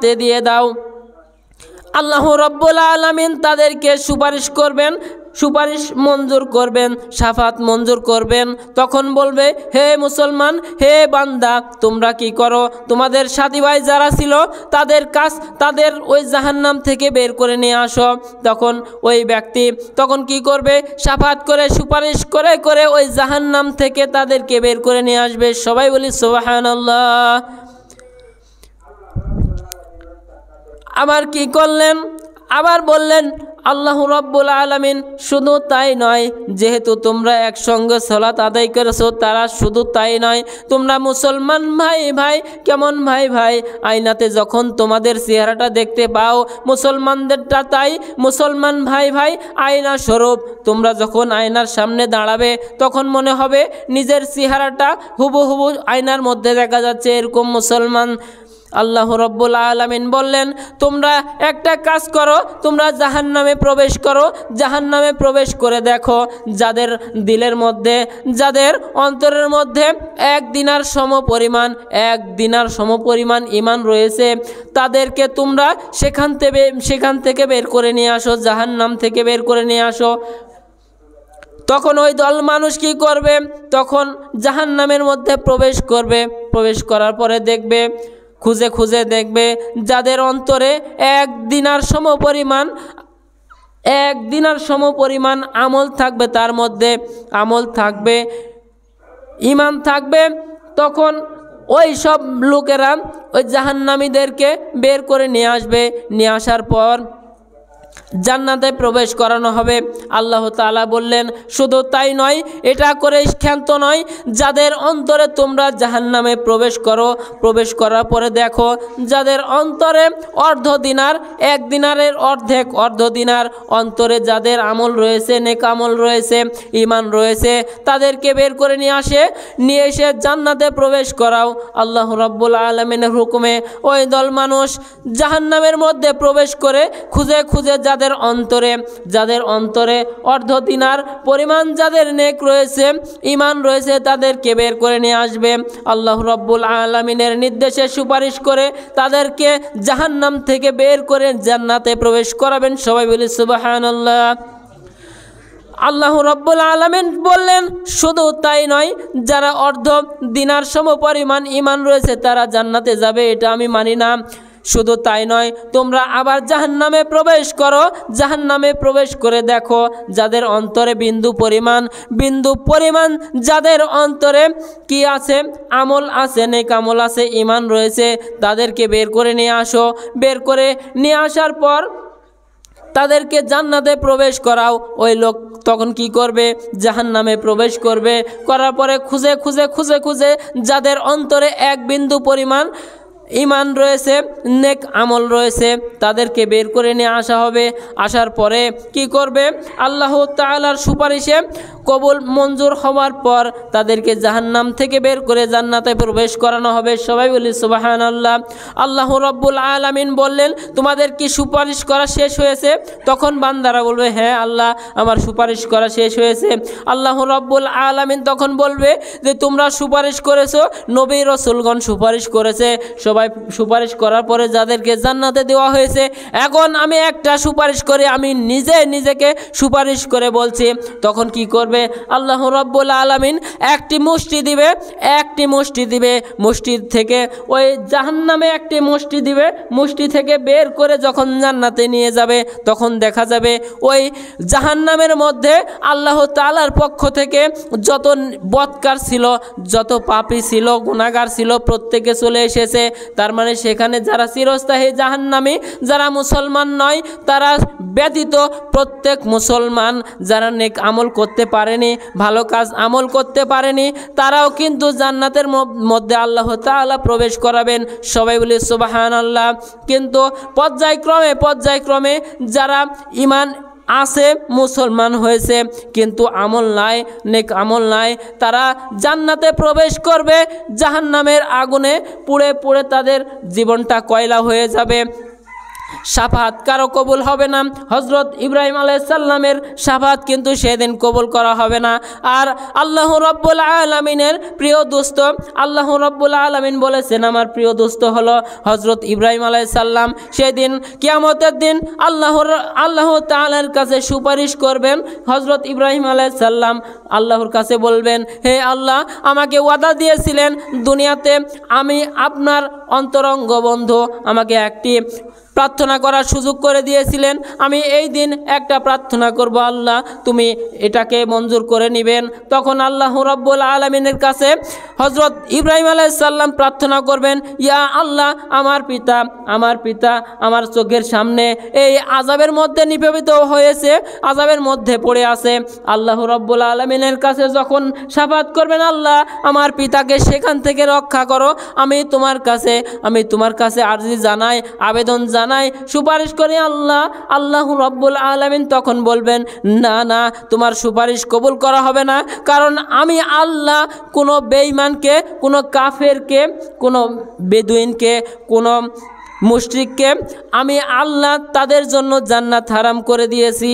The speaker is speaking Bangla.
জান্নাতে দিয়ে দাও। আল্লাহ রাব্বুল আলামিন তাদেরকে সুপারিশ করবেন, সুপারিশ মঞ্জুর করবেন, শাফাত মঞ্জুর করবেন। তখন বলবে, হে মুসলমান, হে বান্দা, তোমরা কি করো? তোমাদের সাথী ভাই যারা ছিল তাদের ওই জাহান্নাম থেকে বের করে নিয়ে আসো। তখন ওই ব্যক্তি তখন কি করবে? শাফাত করে, সুপারিশ করে করে ওই জাহান্নাম থেকে তাদেরকে বের করে নিয়ে আসবে। সবাই বলি সুবহানাল্লাহ। আবার কি করলেন? আবার বললেন আল্লাহ রাব্বুল আলামিন, শুধু তাই নয়, যেহেতু তোমরা একসঙ্গে সালাত আদায় করেছো, তারা শুধু তাই নয়, তোমরা মুসলমান ভাই ভাই, কেমন ভাই ভাই, আয়নাতে যখন তোমাদের চেহারাটা দেখতে পাও, মুসলমানদেরটা তাই, মুসলমান ভাই ভাই আয়না স্বরূপ। তোমরা যখন আয়নার সামনে দাঁড়াবে তখন মনে হবে নিজের চেহারাটা হুবহু আয়নার মধ্যে দেখা যাচ্ছে, এরকম মুসলমান। আল্লাহ রাব্বুল আলামিন বললেন, তোমরা একটা কাজ করো, তোমরা জাহান্নামে প্রবেশ করো, জাহান্নামে প্রবেশ করে দেখো যাদের দিলের মধ্যে, যাদের অন্তরের মধ্যে এক দিনার সমপরিমাণ ঈমান রয়েছে, তাদেরকে তোমরা সেখান থেকে বের করে নিয়ে আসো, জাহান্নাম থেকে বের করে নিয়ে আসো। তখন ওই দল মানুষ কি করবে? তখন জাহান্নামের মধ্যে প্রবেশ করবে। প্রবেশ করার পরে দেখবে, খুঁজে খুঁজে দেখবে যাদের অন্তরে এক দিনার সমপরিমাণ আমল থাকবে, তার মধ্যে আমল থাকবে, ঈমান থাকবে। তখন ওই সব লোকেরা ওই জাহান্নামীদেরকে বের করে নিয়ে আসবে। নিয়ে আসার পর জান্নাতে প্রবেশ করানো হবে। আল্লাহ তাআলা বললেন, শুধু তাই নয়, এটা করে ক্ষান্ত নয়, যাদের অন্তরে তোমরা জাহান্নামে প্রবেশ করো, প্রবেশ করার পরে দেখো যাদের অন্তরে অর্ধ দিনার, এক দিনারের অর্ধ দিনার অন্তরে যাদের আমল রয়েছে, নেক আমল রয়েছে, ঈমান রয়েছে, তাদেরকে বের করে নিয়ে এসে জান্নাতে প্রবেশ করাও। আল্লাহ রাব্বুল আলামিনের হুকুমে ওই দল মানুষ জাহান্নামের মধ্যে প্রবেশ করে খুঁজে খুঁজে যাদের অন্তরে অর্ধ দিনার পরিমাণ যাদের নেক রয়েছে, ঈমান রয়েছে, তাদেরকে বের করে নিয়ে আসবে। আল্লাহ রাব্বুল আলামিনের নির্দেশে সুপারিশ করে তাদেরকে জাহান্নাম থেকে বের করে জান্নাতে প্রবেশ করাবেন। সবাই বলি সুবহানাল্লাহ। আল্লাহ রাব্বুল আলামিন বললেন, শুধু তাই নয়, যারা অর্ধ দিনার সমপরিমাণ ঈমান রয়েছে তারা জান্নাতে যাবে, এটা আমি মানি না। শুধু তাই নয়, তোমরা আবার জাহান্নামে প্রবেশ করো, জাহান্নামে প্রবেশ করে দেখো যাদের অন্তরে বিন্দু পরিমাণ যাদের অন্তরে কি আছে? আমল আছে, নেক আমল আছে, ঈমান রয়েছে, তাদেরকে বের করে নিয়ে আসো। বের করে নিয়ে আসার পর তাদেরকে জান্নাতে প্রবেশ করাও। ওই লোক তখন কি করবে? জাহান্নামে প্রবেশ করবে। করার পরে খুঁজে যাদের অন্তরে এক বিন্দু পরিমাণ ঈমান রয়েছে, নেক আমল রয়েছে, তাদেরকে বের করে নিয়ে আসা হবে। আসার পরে কি করবে? আল্লাহ তাআলার সুপারিশে কবুল মঞ্জুর হওয়ার পর তাদেরকে জাহান্নাম থেকে বের করে জান্নাতে প্রবেশ করানো হবে। সবাই বলি সুবহানাল্লাহ। আল্লাহ রাব্বুল আলামিন বললেন, তোমাদের কি সুপারিশ করা শেষ হয়েছে? তখন বান্দারা বলবে, হ্যাঁ আল্লাহ, আমার সুপারিশ করা শেষ হয়েছে। আল্লাহ রাব্বুল আলামিন তখন বলবে যে তোমরা সুপারিশ করেছো, নবী রাসূলগণ সুপারিশ করেছে, সবাই সুপারিশ করার পরে যাদেরকে জান্নাতে দেওয়া হয়েছে, এখন আমি একটা সুপারিশ করে আমি নিজেকে সুপারিশ করে বলছি। তখন কি করবে? আল্লাহ রাব্বুল আলামিন একটি মুষ্টি দিবে, মুষ্টি থেকে ওই জাহান্নামে একটি মুষ্টি দিবে, মুষ্টি থেকে বের করে যখন জান্নাতে নিয়ে যাবে তখন দেখা যাবে ওই জাহান্নামের মধ্যে আল্লাহ তাআলার পক্ষ থেকে যত বদকার ছিল, যত পাপী ছিল, গুনাহগার ছিল, প্রত্যেকে চলে এসেছে। তার মানে সেখানে যারা চিরস্থায়ী জাহান্নামী, যারা মুসলমান নয়, তারা ব্যতীত প্রত্যেক মুসলমান যারা নেক আমল করতে পারেনি, ভালো কাজ আমল করতে পারেনি, তারাও কিন্তু জান্নাতের মধ্যে আল্লাহ তাআলা প্রবেশ করাবেন। সবাই বলি সুবহানাল্লাহ। কিন্তু পর্যায়ক্রমে যারা ঈমান আছে, মুসলমান হয়েছে, কিন্তু আমল নাই, নেক আমল নাই, তারা জান্নাতে প্রবেশ করবে, জাহান্নামের আগুনে পুড়ে পুড়ে তাদের জীবনটা কয়লা হয়ে যাবে। শাফাত কারো কবুল হবে না। হজরত ইব্রাহিম আলাইহিস সালামের শাফাত কিন্তু সেদিন কবুল করা হবে না। আর আল্লাহ রাব্বুল আলামিনের প্রিয় দোস্ত, আল্লাহ রাব্বুল আলামিন বলেছেন আমার প্রিয় দোস্ত হলো হজরত ইব্রাহিম আলাইহিস সালাম। সেদিন কিয়ামতের দিন আল্লাহ তাআলার কাছে সুপারিশ করবেন। হজরত ইব্রাহিম আলাইহিস সালাম আল্লাহর কাছে বলবেন, হে আল্লাহ, আমাকে ওয়াদা দিয়েছিলেন দুনিয়াতে আমি আপনার অন্তরঙ্গ বন্ধু, আমাকে একটি প্রার্থনা করার সুযোগ করে দিয়েছিলেন। আমি এই দিন একটা প্রার্থনা করব, আল্লাহ তুমি এটাকে মঞ্জুর করে নেবেন। তখন আল্লাহ রাব্বুল আলামিনের কাছে হজরত ইব্রাহিম আলাইহিস সালাম প্রার্থনা করবেন, ইয়া আল্লাহ, আমার পিতা আমার চোখের সামনে এই আযাবের মধ্যে নিপীড়িত হয়েছে, আযাবের মধ্যে পড়ে আছে। আল্লাহ রাব্বুল আলামিনের কাছে যখন শাফাত করবেন, আল্লাহ আমার পিতাকে সেখান থেকে রক্ষা করো, আমি তোমার কাছে আরজি জানাই, আবেদন জানাই, সুপারিশ করি আল্লাহ রাব্বুল আলামিন তখন বলবেন, না না, তোমার সুপারিশ কবুল করা হবে না, কারণ আমি আল্লাহ কোনো বেঈমানকে, কোনো কাফেরকে, কোনো বেদুইনকে, কোনো মুশরিককে আমি আল্লাহ তাদের জন্য জান্নাত হারাম করে দিয়েছি।